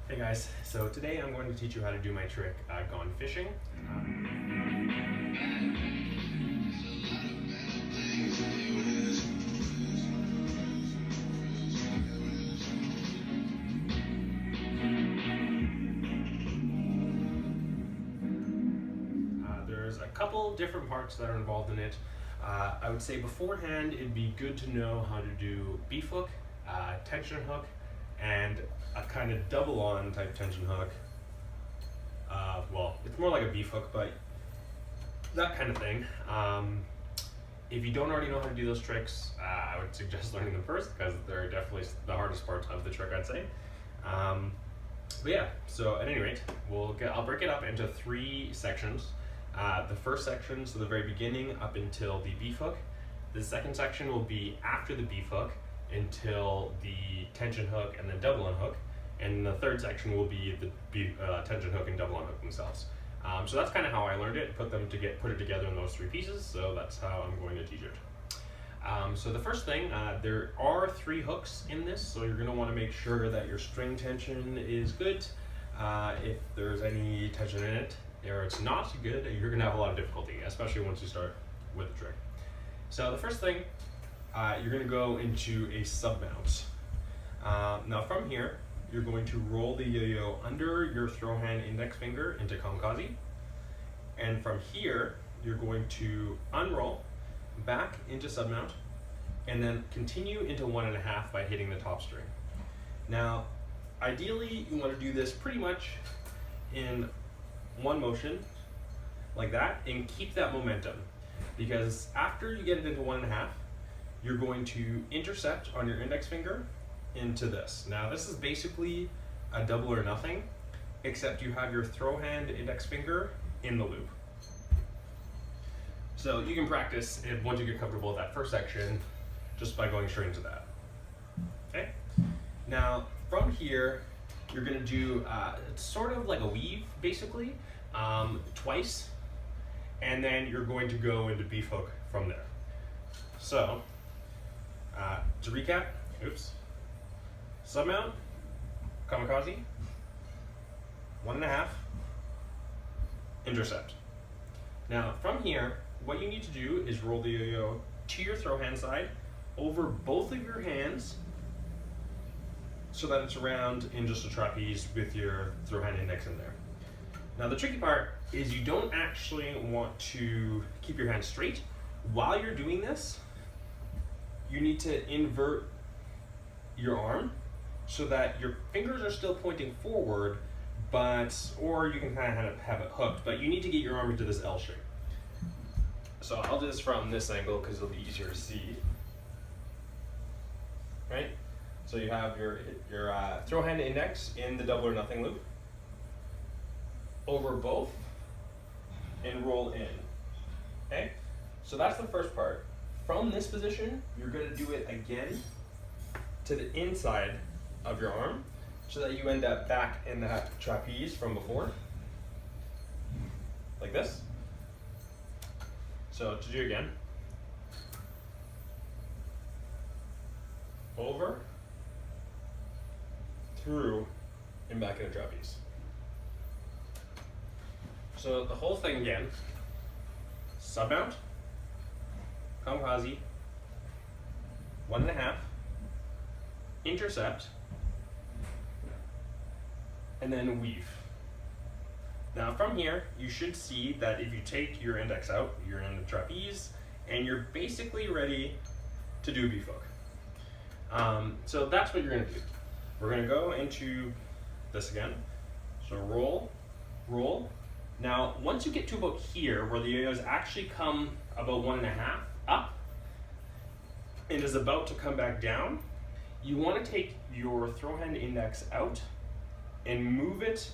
Hey guys, so today I'm going to teach you how to do my trick, Gone Fishing. There's a couple different parts that are involved in it. I would say beforehand it'd be good to know how to do beef hook, tension hook, and a kind of double on type tension hook. Well, it's more like a beef hook, but that kind of thing. If you don't already know how to do those tricks, I would suggest learning them first because they're definitely the hardest part of the trick, I'd say. But yeah, so at any rate, I'll break it up into 3 sections. The first section, so the very beginning up until the beef hook. The second section will be after the beef hook until the tension hook and then double on hook. And the third section will be the tension hook and double on hook themselves. So that's kind of how I learned it, put it together in those 3 pieces, so that's how I'm going to teach it. So the first thing, there are 3 hooks in this, so you're going to want to make sure that your string tension is good. If there's any tension in it, or it's not good, you're going to have a lot of difficulty, especially once you start with the trick. So the first thing, you're going to go into a sub mount. Now from here, you're going to roll the yo-yo under your throw hand index finger into kamikaze. And from here, you're going to unroll back into sub mount and then continue into 1.5 by hitting the top string. Now, ideally, you want to do this pretty much in one motion like that and keep that momentum, because after you get it into 1.5, you're going to intercept on your index finger into this. Now this is basically a double or nothing, except you have your throw hand index finger in the loop. So you can practice once you get comfortable with that first section just by going straight into that. Okay? Now from here, you're going to do it's sort of like a weave basically, twice, and then you're going to go into beef hook from there. So to recap, sub mount, kamikaze, 1.5, intercept. Now from here, what you need to do is roll the yo-yo to your throw hand side over both of your hands so that it's around in just a trapeze with your throw hand index in there. Now the tricky part is you don't actually want to keep your hand straight. While you're doing this, you need to invert your arm so that your fingers are still pointing forward, or you can kind of have it hooked, but you need to get your arm into this L shape. So I'll do this from this angle because it'll be easier to see. Right? So you have your throw hand index in the double or nothing loop, over both, and roll in. Okay? So that's the first part. From this position, you're going to do it again to the inside of your arm so that you end up back in that trapeze from before, like this. So to do again, over, through, and back in a trapeze. So the whole thing again, sub mount, kamikaze, 1.5, intercept, and then weave. Now from here, you should see that if you take your index out, you're in the trapeze, and you're basically ready to do beef hook. So that's what you're gonna do. We're gonna go into this again. So roll, roll. Now, once you get to about here, where the yo-yos actually come about 1.5 up, and is about to come back down, you want to take your throw hand index out and move it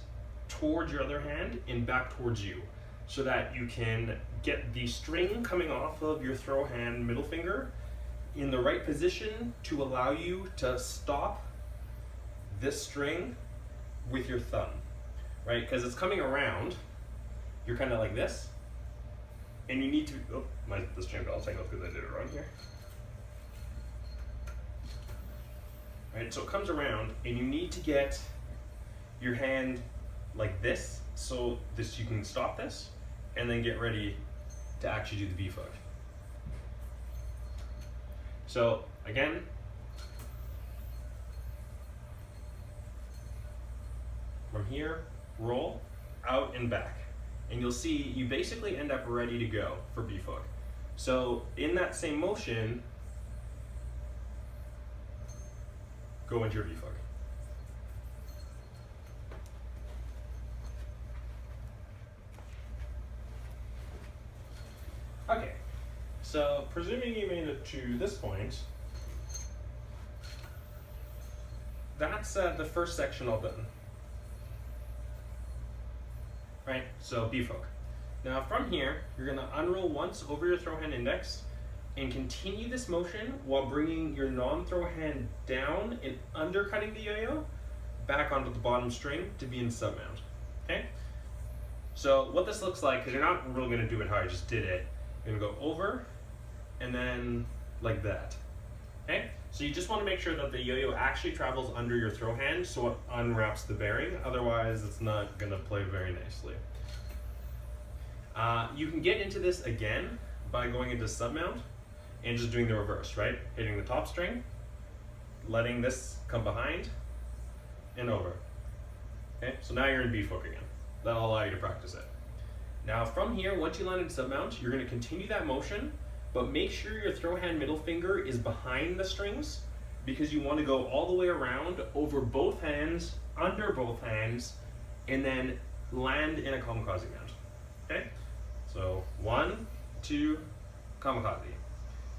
towards your other hand and back towards you, so that you can get the string coming off of your throw hand middle finger in the right position to allow you to stop this string with your thumb, right? Because it's coming around, you're kind of like this, and you need to, this chain bell tangled because I did it wrong here. Right, so it comes around, and you need to get your hand like this, so this you can stop this, and then get ready to actually do the beef hook. So again, from here, roll, out and back. And you'll see you basically end up ready to go for beef hook. So in that same motion, go into your beef hook. Okay, so presuming you made it to this point, that's the first section all done. Right, so beef hook. Now from here, you're gonna unroll once over your throw hand index and continue this motion while bringing your non-throw hand down and undercutting the yo-yo back onto the bottom string to be in sub-mount, okay? So what this looks like, because you're not really gonna do it how I just did it, you're gonna go over and then like that, okay? So you just wanna make sure that the yo-yo actually travels under your throw hand so it unwraps the bearing, otherwise it's not gonna play very nicely. You can get into this again by going into sub-mount and just doing the reverse, right? Hitting the top string, letting this come behind, and over. Okay, so now you're in beef hook again. That'll allow you to practice it. Now from here, once you land in sub-mount, you're gonna continue that motion, but make sure your throw hand middle finger is behind the strings because you wanna go all the way around over both hands, under both hands, and then land in a kamikaze mount, okay? So 1, 2, kamikaze.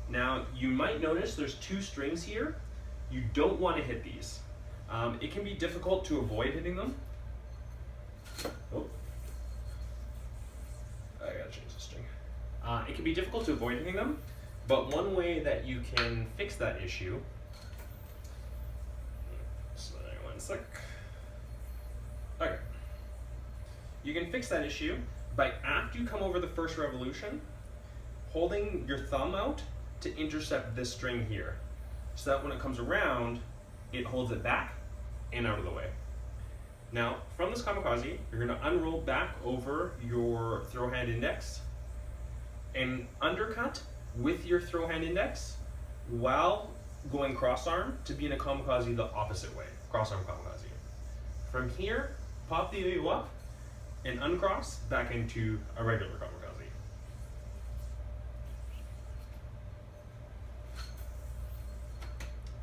Now you might notice there's 2 strings here. You don't wanna hit these. It can be difficult to avoid hitting them. Oh. I gotta change the string. It can be difficult to avoid hitting them, but one way that you can fix that issue, sorry, one sec. Okay. You can fix that issue by, after you come over the first revolution, holding your thumb out to intercept this string here, so that when it comes around, it holds it back and out of the way. Now, from this kamikaze, you're gonna unroll back over your throw hand index and undercut with your throw hand index while going cross arm to be in a kamikaze the opposite way, cross arm kamikaze. From here, pop the yo-yo up and uncross back into a regular kamikaze.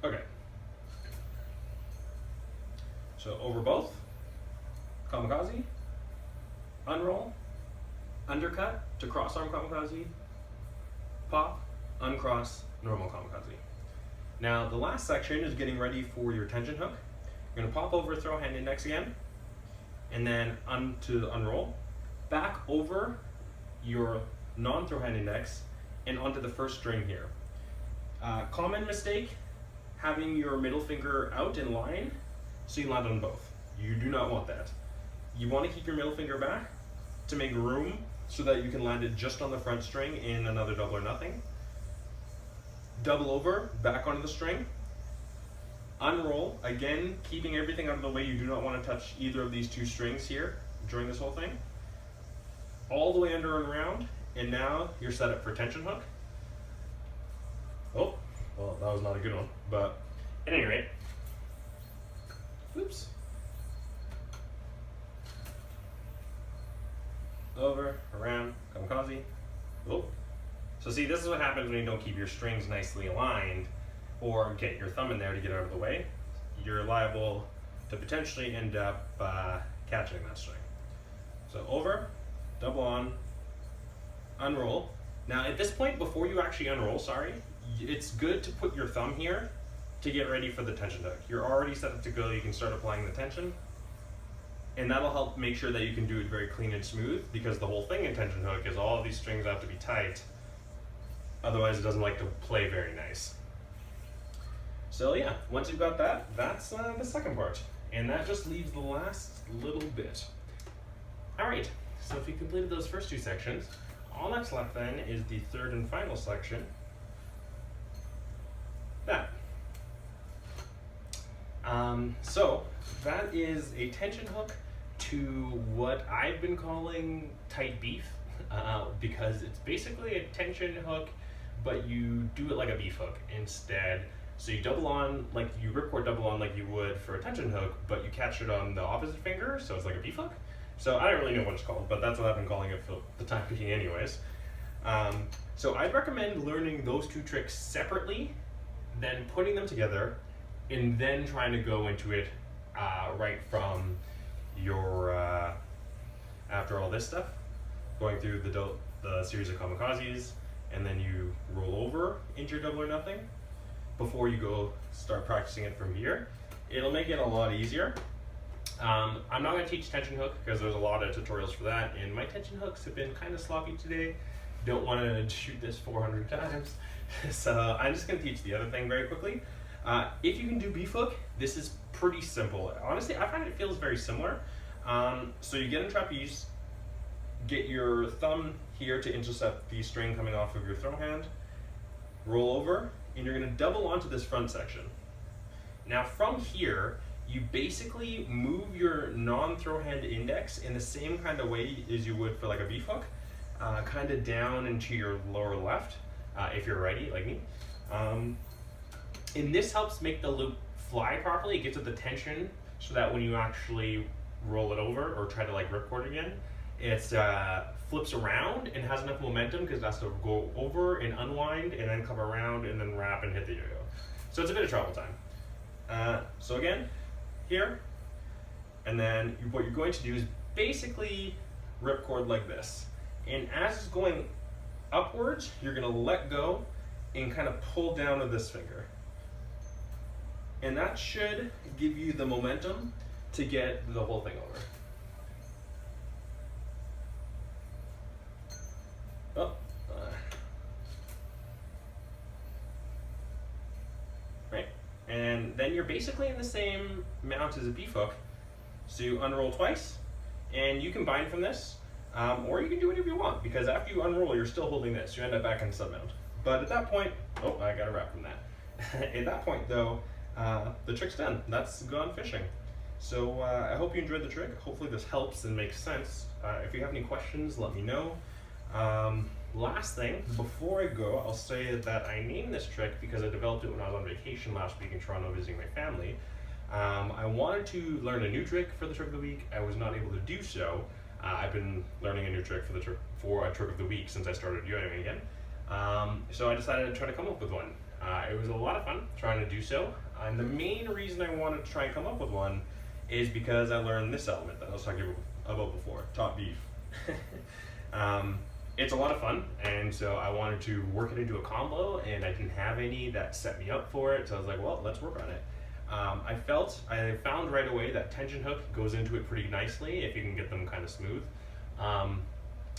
Okay. So over both, kamikaze, unroll, undercut to cross arm kamikaze, pop, uncross, normal kamikaze. Now the last section is getting ready for your tension hook. You're gonna pop over throw hand index again, and then to unroll, back over your non-throw hand index and onto the first string here. Common mistake, having your middle finger out in line so you land on both. You do not want that. You want to keep your middle finger back to make room so that you can land it just on the front string in another double or nothing. Double over, back onto the string. Unroll, again, keeping everything out of the way. You do not want to touch either of these 2 strings here during this whole thing. All the way under and around, and now you're set up for tension hook. Oh, well, that was not a good one, but at any rate, oops. Over, around, kamikaze, oh. So see, this is what happens when you don't keep your strings nicely aligned or get your thumb in there to get out of the way. You're liable to potentially end up catching that string. So over, double on, unroll. Now at this point, before you actually unroll, it's good to put your thumb here to get ready for the tension hook. You're already set up to go, you can start applying the tension, and that'll help make sure that you can do it very clean and smooth, because the whole thing in tension hook is all of these strings have to be tight, otherwise it doesn't like to play very nice. So yeah, once you've got that, that's the second part, and that just leaves the last little bit. Alright, so if you completed those first 2 sections, all that's left then is the third and final section. That. So that is a tension hook to what I've been calling tight beef, because it's basically a tension hook, but you do it like a beef hook instead. So you double on, like you ripcord double on like you would for a tension hook, but you catch it on the opposite finger, so it's like a beef hook. So I don't really know what it's called, but that's what I've been calling it for the time being anyways. So I'd recommend learning those two tricks separately, then putting them together, and then trying to go into it right from your, after all this stuff, going through the series of kamikazes, and then you roll over into your double or nothing before you go start practicing it from here. It'll make it a lot easier. I'm not going to teach tension hook because there's a lot of tutorials for that, and my tension hooks have been kind of sloppy today. Don't want to shoot this 400 times. So I'm just going to teach the other thing very quickly. If you can do beef hook, this is pretty simple. Honestly, I find it feels very similar. So you get in trapeze, get your thumb here to intercept the string coming off of your throw hand, roll over, and you're going to double onto this front section. Now from here, you basically move your non-throw hand index in the same kind of way as you would for like a beef hook, kind of down into your lower left, if you're righty like me. And this helps make the loop fly properly. It gets at the tension so that when you actually roll it over or try to like ripcord again, it flips around and has enough momentum because it has to go over and unwind and then come around and then wrap and hit the yo-yo. So it's a bit of travel time. So again, here, and then what you're going to do is basically ripcord like this. And as it's going upwards, you're going to let go and kind of pull down with this finger. And that should give you the momentum to get the whole thing over. Right, and then you're basically in the same mount as a beef hook. So you unroll twice, and you can bind from this, or you can do whatever you want, because after you unroll, you're still holding this. You end up back in sub mount. But at that point, oh, I got a wrap from that. At that point, though, the trick's done. That's gone fishing. So I hope you enjoyed the trick. Hopefully this helps and makes sense. If you have any questions, let me know. Last thing, before I go, I'll say that I named this trick because I developed it when I was on vacation last week in Toronto visiting my family. I wanted to learn a new trick for the trick of the week. I was not able to do so. I've been learning a new trick for a trick of the week since I started yo-yoing again. So I decided to try to come up with one. It was a lot of fun trying to do so. And the main reason I wanted to try and come up with one is because I learned this element that I was talking about before, top beef. It's a lot of fun, and so I wanted to work it into a combo, and I didn't have any that set me up for it, so I was like, well, let's work on it. I found right away that tension hook goes into it pretty nicely if you can get them kind of smooth.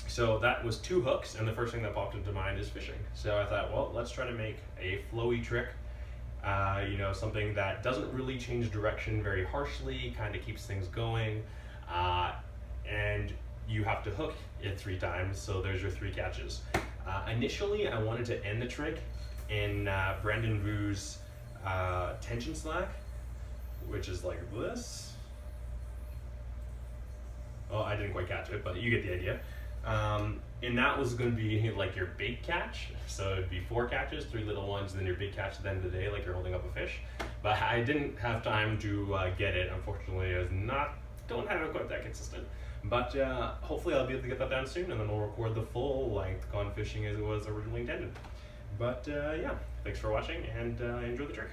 So that was two hooks, and the first thing that popped into mind is fishing. So I thought, well, let's try to make a flowy trick, you know, something that doesn't really change direction very harshly, kind of keeps things going, and you have to hook it 3 times, so there's your 3 catches. Initially, I wanted to end the trick in Brandon Vu's tension slack, which is like this. Oh, I didn't quite catch it, but you get the idea. And that was going to be like your big catch, so it'd be 4 catches, 3 little ones, and then your big catch at the end of the day, like you're holding up a fish. But I didn't have time to get it, unfortunately. I don't have it quite that consistent. But hopefully I'll be able to get that down soon, and then we'll record the full length gone fishing as it was originally intended. But yeah, thanks for watching, and enjoy the trick.